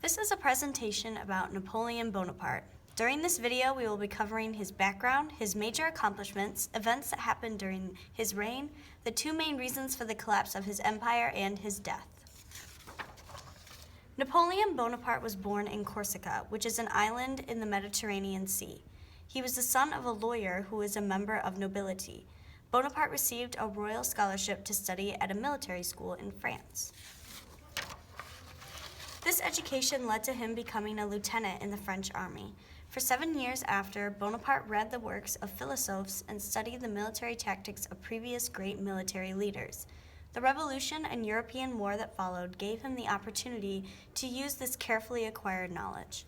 This is a presentation about Napoleon Bonaparte. During this video, we will be covering his background, his major accomplishments, events that happened during his reign, the two main reasons for the collapse of his empire, and his death. Napoleon Bonaparte was born in Corsica, which is an island in the Mediterranean Sea. He was the son of a lawyer who was a member of nobility. Bonaparte received a royal scholarship to study at a military school in France. This education led to him becoming a lieutenant in the French army. For 7 years after, Bonaparte read the works of philosophers and studied the military tactics of previous great military leaders. The revolution and European war that followed gave him the opportunity to use this carefully acquired knowledge.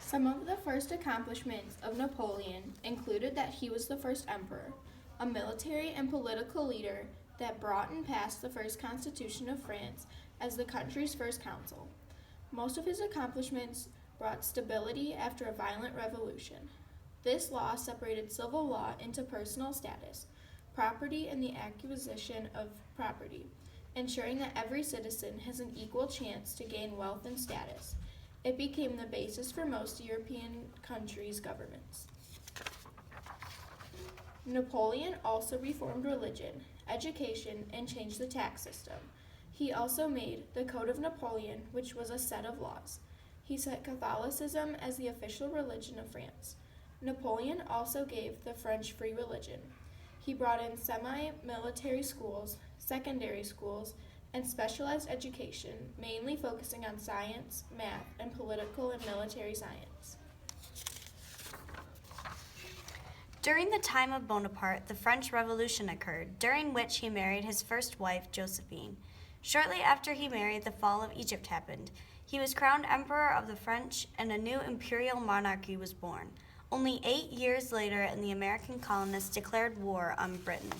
Some of the first accomplishments of Napoleon included that he was the first emperor, a military and political leader that brought and passed the first constitution of France as the country's first consul. Most of his accomplishments brought stability after a violent revolution. This law separated civil law into personal status, property, and the acquisition of property, ensuring that every citizen has an equal chance to gain wealth and status. It became the basis for most European countries' governments. Napoleon also reformed religion, education, and changed the tax system. He also made the Code of Napoleon, which was a set of laws. He set Catholicism as the official religion of France. Napoleon also gave the French free religion. He brought in semi-military schools, secondary schools, and specialized education, mainly focusing on science, math, and political and military science. During the time of Bonaparte, the French Revolution occurred, during which he married his first wife, Josephine. Shortly after he married, the fall of Egypt happened. He was crowned emperor of the French, and a new imperial monarchy was born. Only 8 years later, and the American colonists declared war on Britain.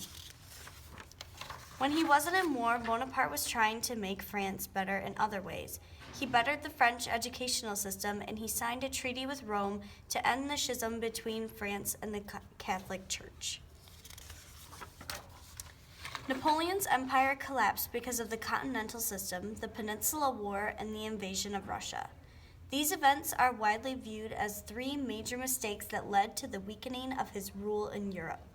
When he wasn't in war, Bonaparte was trying to make France better in other ways. He bettered the French educational system, and he signed a treaty with Rome to end the schism between France and the Catholic Church. Napoleon's empire collapsed because of the continental system, the Peninsula War, and the invasion of Russia. These events are widely viewed as 3 major mistakes that led to the weakening of his rule in Europe.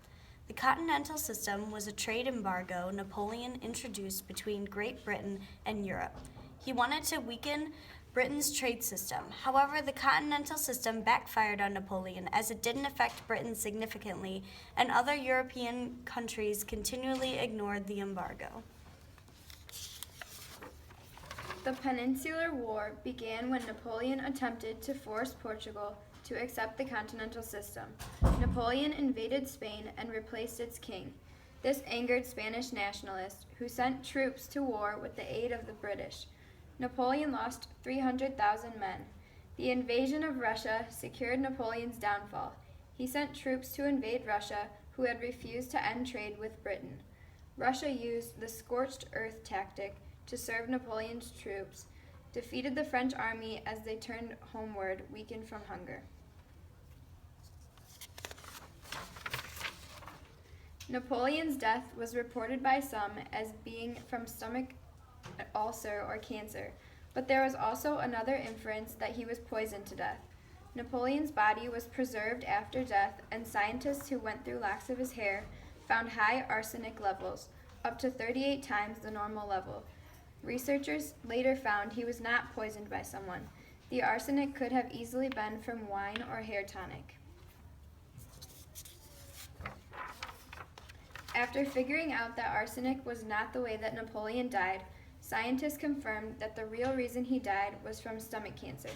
The continental system was a trade embargo Napoleon introduced between Great Britain and Europe. He wanted to weaken Britain's trade system. However, the continental system backfired on Napoleon as it didn't affect Britain significantly, and other European countries continually ignored the embargo. The Peninsular War began when Napoleon attempted to force Portugal to accept the continental system. Napoleon invaded Spain and replaced its king. This angered Spanish nationalists, who sent troops to war with the aid of the British. Napoleon lost 300,000 men. The invasion of Russia secured Napoleon's downfall. He sent troops to invade Russia, who had refused to end trade with Britain. Russia used the scorched earth tactic to serve Napoleon's troops, defeated the French army as they turned homeward, weakened from hunger. Napoleon's death was reported by some as being from stomach ulcer or cancer, but there was also another inference that he was poisoned to death. Napoleon's body was preserved after death, and scientists who went through locks of his hair found high arsenic levels, up to 38 times the normal level. Researchers later found he was not poisoned by someone. The arsenic could have easily been from wine or hair tonic. After figuring out that arsenic was not the way that Napoleon died, scientists confirmed that the real reason he died was from stomach cancer.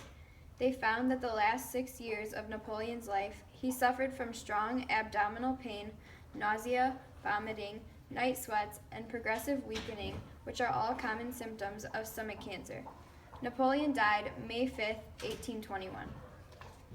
They found that the last 6 years of Napoleon's life, he suffered from strong abdominal pain, nausea, vomiting, night sweats, and progressive weakening, which are all common symptoms of stomach cancer. Napoleon died May 5, 1821.